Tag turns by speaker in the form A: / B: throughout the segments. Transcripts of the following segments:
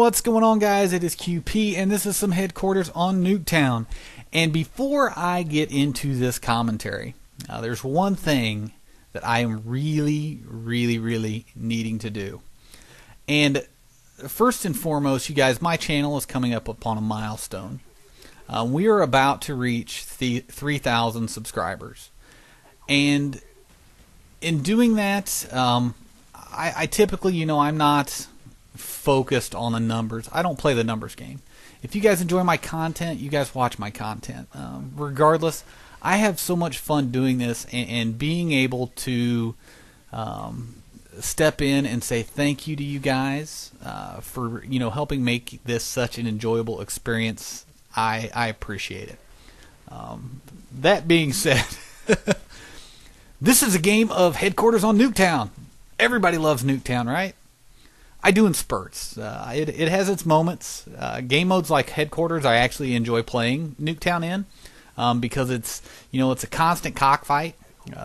A: What's going on, guys? It is QP, and this is some headquarters on Nuketown. And before I get into this commentary, there's one thing that I am really needing to do. And first and foremost, you guys, my channel is coming up upon a milestone. We are about to reach 3,000 subscribers. And in doing that, I typically, I'm not focused on the numbers. I don't play the numbers game. If you guys enjoy my content, you guys watch my content. Regardless, I have so much fun doing this and being able to step in and say thank you to you guys for helping make this such an enjoyable experience. I appreciate it. That being said, this is a game of headquarters on Nuketown. Everybody loves Nuketown, right? I do in spurts. It has its moments. Game modes like headquarters, I actually enjoy playing Nuketown in because it's a constant cockfight.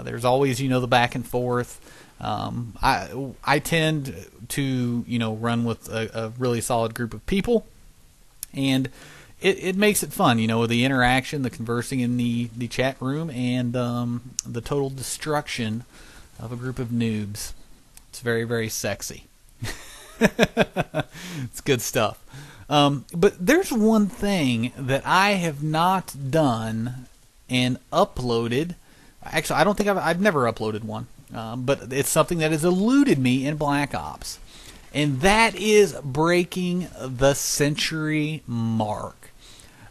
A: There's always the back and forth. I tend to run with a really solid group of people, and it makes it fun. With the interaction, the conversing in the chat room, and the total destruction of a group of noobs. It's very sexy. It's good stuff. But there's one thing that I have not done and uploaded. Actually, I don't think I've never uploaded one. But it's something that has eluded me in Black Ops. And that is breaking the century mark.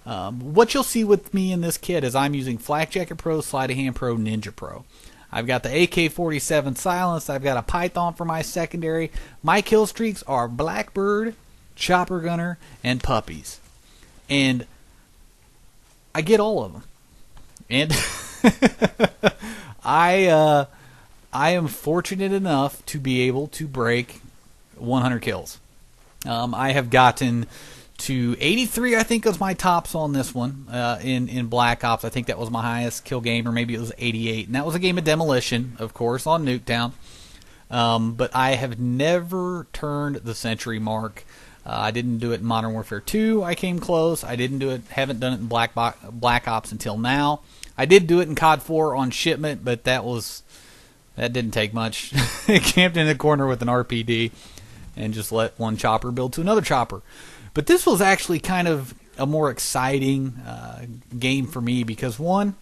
A: What you'll see with me in this kit is I'm using Flak Jacket Pro, Sleight of Hand Pro, Ninja Pro. I've got the AK-47 silenced. I've got a Python for my secondary. My kill streaks are Blackbird, Chopper Gunner, and Puppies. And I get all of them. And I am fortunate enough to be able to break 100 kills. I have gotten to 83, I think, was my tops on this one in Black Ops. I think that was my highest kill game, or maybe it was 88. And that was a game of demolition, of course, on Nuketown. But I have never turned the century mark. I didn't do it in Modern Warfare 2. I came close. I didn't do it. Haven't done it in Black Ops until now. I did do it in COD 4 on shipment, but that didn't take much. Camped in the corner with an RPD and just let one chopper build to another chopper. But this was actually kind of a more exciting game for me because, one,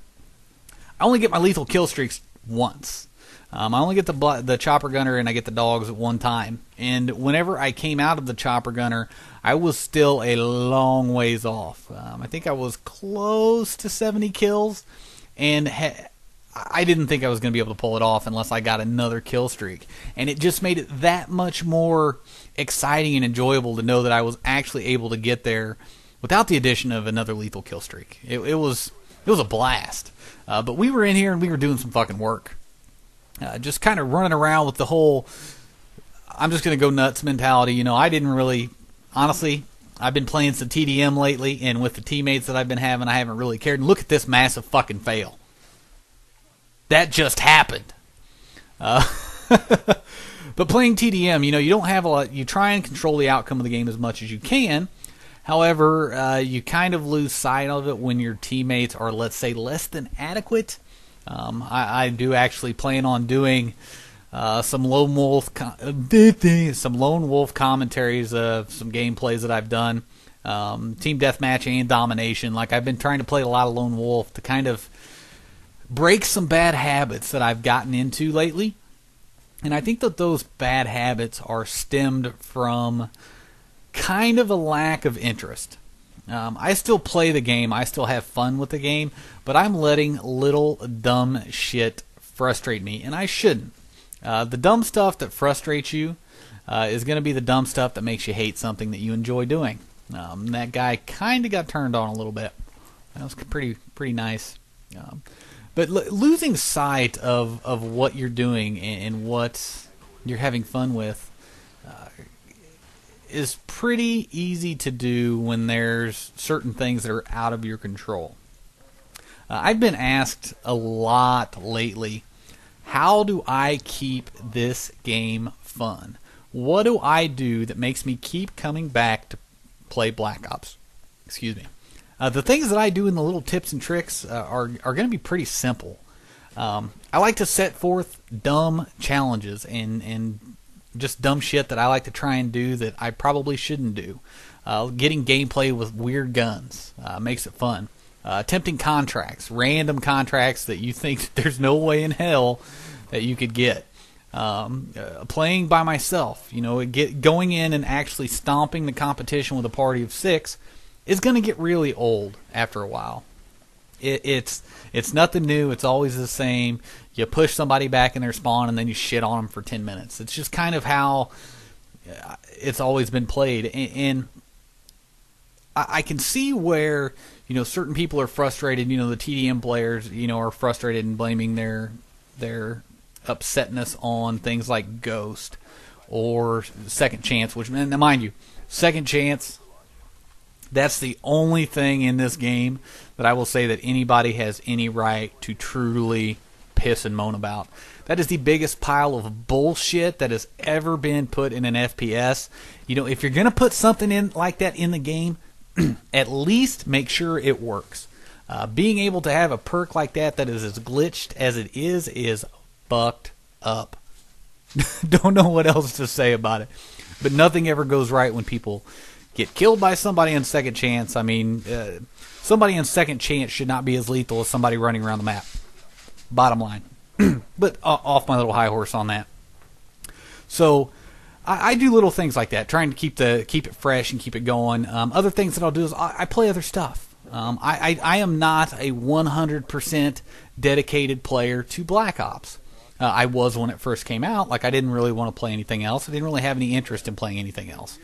A: I only get my lethal kill streaks once. I only get the chopper gunner and I get the dogs at one time. And whenever I came out of the chopper gunner, I was still a long ways off. I think I was close to 70 kills, and I didn't think I was going to be able to pull it off unless I got another kill streak. And it just made it that much more exciting and enjoyable to know that I was actually able to get there without the addition of another lethal kill streak. It was a blast. But we were in here and we were doing some fucking work. Just kind of running around with the whole I'm just going to go nuts mentality. I didn't really, honestly, I've been playing some TDM lately, and with the teammates that I've been having, I haven't really cared. And look at this massive fucking fail. That just happened. But playing TDM, you don't have a lot. You try and control the outcome of the game as much as you can. However, you kind of lose sight of it when your teammates are, let's say, less than adequate. I do actually plan on doing some lone wolf commentaries of some gameplays that I've done, team deathmatch and domination. Like, I've been trying to play a lot of lone wolf to kind of break some bad habits that I've gotten into lately. And I think that those bad habits are stemmed from kind of a lack of interest. I still play the game, I still have fun with the game, but I'm letting little dumb shit frustrate me, and I shouldn't. The dumb stuff that frustrates you is going to be the dumb stuff that makes you hate something that you enjoy doing. That guy kind of got turned on a little bit. That was pretty nice. But losing sight of what you're doing and what you're having fun with is pretty easy to do when there's certain things that are out of your control. I've been asked a lot lately, how do I keep this game fun? what do I do that makes me keep coming back to play Black Ops? Excuse me. The things that I do in the little tips and tricks are going to be pretty simple. I like to set forth dumb challenges and just dumb shit that I like to try and do that I probably shouldn't do. Getting gameplay with weird guns makes it fun. Attempting contracts, random contracts that you think there's no way in hell that you could get. Playing by myself, going in and actually stomping the competition with a party of 6 is going to get really old after a while. It's nothing new. It's always the same. You push somebody back in their spawn and then you shit on them for 10 minutes. It's just kind of how it's always been played. And I can see where certain people are frustrated. The TDM players are frustrated and blaming their upsetness on things like Ghost or Second Chance. Which, and mind you, Second Chance, that's the only thing in this game that I will say that anybody has any right to truly piss and moan about. That is the biggest pile of bullshit that has ever been put in an FPS. If you're going to put something in like that in the game, at least make sure it works. Being able to have a perk like that is as glitched as it is fucked up. Don't know what else to say about it. But nothing ever goes right when people get killed by somebody in Second Chance. I mean, somebody in Second Chance should not be as lethal as somebody running around the map. Bottom line. But off my little high horse on that. So I do little things like that, trying to keep it fresh and keep it going. Other things that I'll do is I play other stuff. I am not a 100% dedicated player to Black Ops. I was when it first came out. Like, I didn't really want to play anything else. I didn't really have any interest in playing anything else.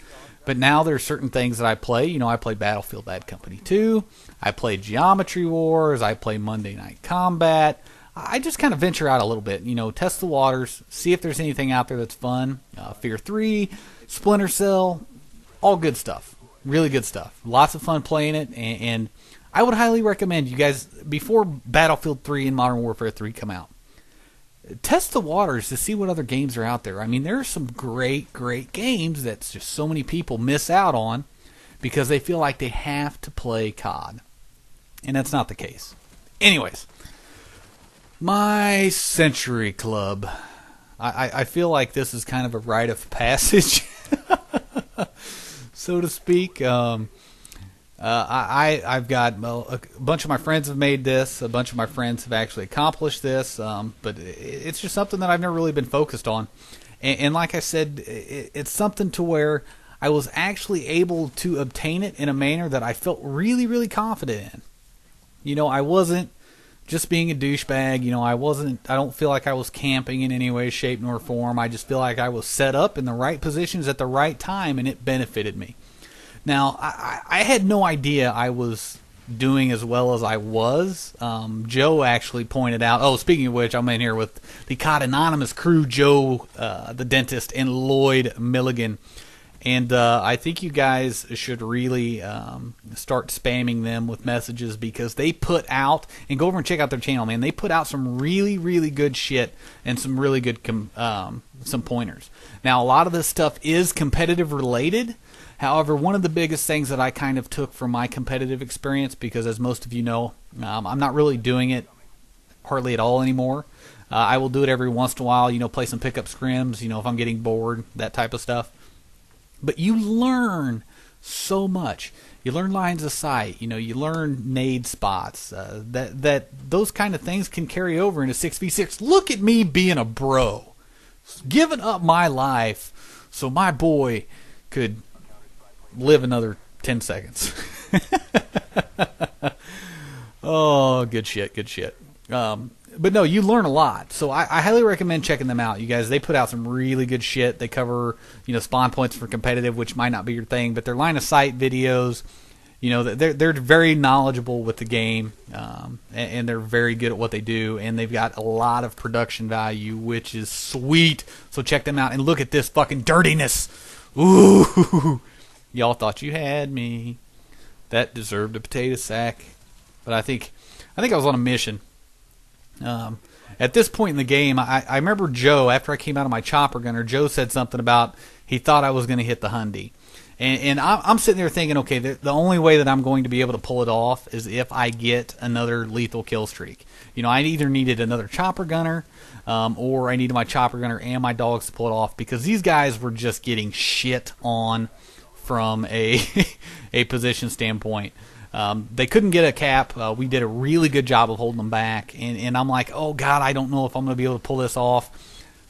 A: But now there's certain things that I play. I play Battlefield Bad Company 2. I play Geometry Wars. I play Monday Night Combat. I just kind of venture out a little bit, test the waters, see if there's anything out there that's fun. Fear 3, Splinter Cell, all good stuff. Really good stuff. Lots of fun playing it, and I would highly recommend you guys, before Battlefield 3 and Modern Warfare 3 come out, test the waters to see what other games are out there. I mean, there are some great, great games that just so many people miss out on because they feel like they have to play COD. And that's not the case. Anyways, my Century Club. I feel like this is kind of a rite of passage, so to speak. I've got a bunch of my friends have made this. A bunch of my friends have actually accomplished this, but it's just something that I've never really been focused on. And like I said, it's something to where I was actually able to obtain it in a manner that I felt really, really confident in. I wasn't just being a douchebag. I don't feel like I was camping in any way, shape, nor form. I just feel like I was set up in the right positions at the right time, and it benefited me. Now, I had no idea I was doing as well as I was. Joe actually pointed out, speaking of which, I'm in here with the COD Anonymous crew, Joe, the dentist, and Lloyd Milligan. And I think you guys should really start spamming them with messages, because they put out, and go over and check out their channel, man. They put out some really, really good shit and some really good some pointers. Now, a lot of this stuff is competitive related. However, one of the biggest things that I kind of took from my competitive experience, because as most of you know, I'm not really doing it hardly at all anymore. I will do it every once in a while, play some pickup scrims, if I'm getting bored, that type of stuff. But you learn so much. You learn lines of sight. You learn nade spots. That those kind of things can carry over into 6v6. Look at me being a bro, giving up my life so my boy could live another 10 seconds. Oh, good shit, good shit. But no, you learn a lot. So I highly recommend checking them out. You guys, they put out some really good shit. They cover, spawn points for competitive, which might not be your thing, but their line of sight videos, they're very knowledgeable with the game, and they're very good at what they do, and they've got a lot of production value, which is sweet. So check them out and look at this fucking dirtiness. Ooh. Y'all thought you had me. That deserved a potato sack. But I think I was on a mission. At this point in the game, I remember Joe, after I came out of my chopper gunner, Joe said something about he thought I was going to hit the Hyundai. And I'm sitting there thinking, okay, the only way that I'm going to be able to pull it off is if I get another lethal kill streak. You know, I either needed another chopper gunner, or I needed my chopper gunner and my dogs to pull it off, because these guys were just getting shit on from a a position standpoint. They couldn't get a cap. We did a really good job of holding them back, and I'm like, oh God, I don't know if I'm going to be able to pull this off.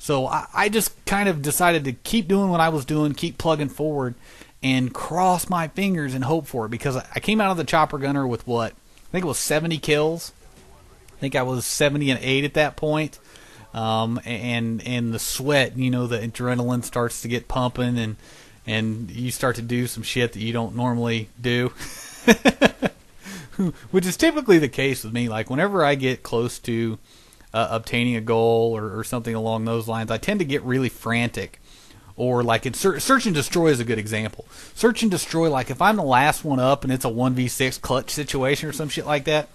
A: So I just kind of decided to keep doing what I was doing, keep plugging forward, and cross my fingers and hope for it, because I came out of the chopper gunner with what? I think it was 70 kills. I think I was 70-8 at that point. And the sweat, you know, the adrenaline starts to get pumping, and you start to do some shit that you don't normally do. Which is typically the case with me. Like, whenever I get close to obtaining a goal or something along those lines, I tend to get really frantic. Or like in Search and Destroy is a good example. Search and Destroy, like if I'm the last one up and it's a 1v6 clutch situation or some shit like that,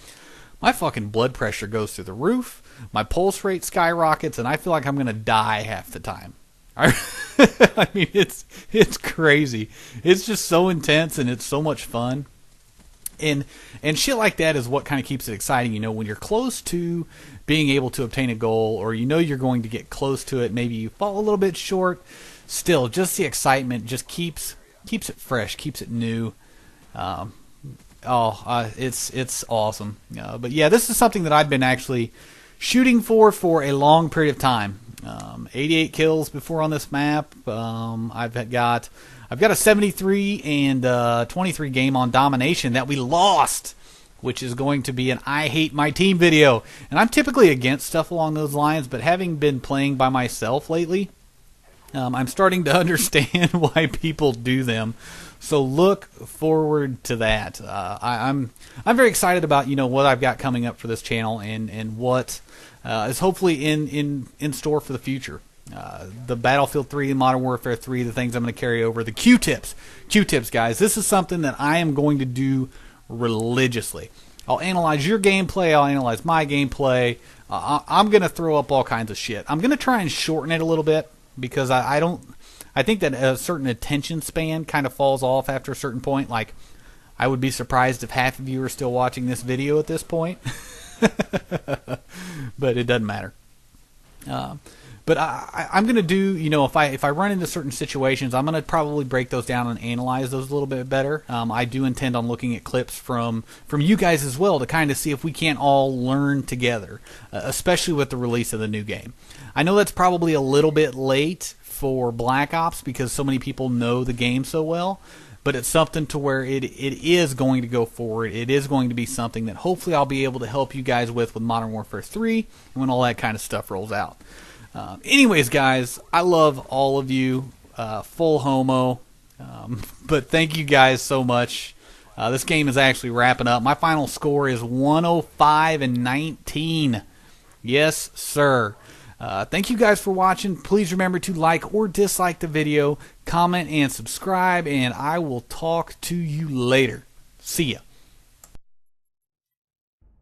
A: my fucking blood pressure goes through the roof, my pulse rate skyrockets, and I feel like I'm going to die half the time. I mean, it's crazy. It's just so intense, and it's so much fun. And shit like that is what kind of keeps it exciting, you know, when you're close to being able to obtain a goal, or you know you're going to get close to it, maybe you fall a little bit short, still, just the excitement just keeps it fresh, keeps it new. It's awesome. But yeah, this is something that I've been actually shooting for a long period of time. 88 kills before on this map. I've got a 73 and 23 game on domination that we lost, which is going to be an I hate my team video. And I'm typically against stuff along those lines, but having been playing by myself lately, I'm starting to understand why people do them. So look forward to that. I'm very excited about, you know, what I've got coming up for this channel, and what is hopefully in store for the future. The Battlefield 3 and Modern Warfare 3, the things I'm going to carry over. The Q-tips, guys. This is something that I am going to do religiously. I'll analyze your gameplay. I'll analyze my gameplay. I'm going to throw up all kinds of shit. I'm going to try and shorten it a little bit, because I think that a certain attention span kind of falls off after a certain point. Like, I would be surprised if half of you are still watching this video at this point. But it doesn't matter. But I'm going to do, you know, if I run into certain situations, I'm going to probably break those down and analyze those a little bit better. I do intend on looking at clips from you guys as well, to kind of see if we can't all learn together, especially with the release of the new game. I know that's probably a little bit late for Black Ops, because so many people know the game so well, but it's something to where it is going to go forward. It is going to be something that hopefully I'll be able to help you guys with Modern Warfare 3 when all that kind of stuff rolls out. Anyways, guys, I love all of you, full homo, but thank you guys so much. This game is actually wrapping up. My final score is 105-19. Yes, sir. Thank you guys for watching. Please remember to like or dislike the video, comment and subscribe, and I will talk to you later. See ya.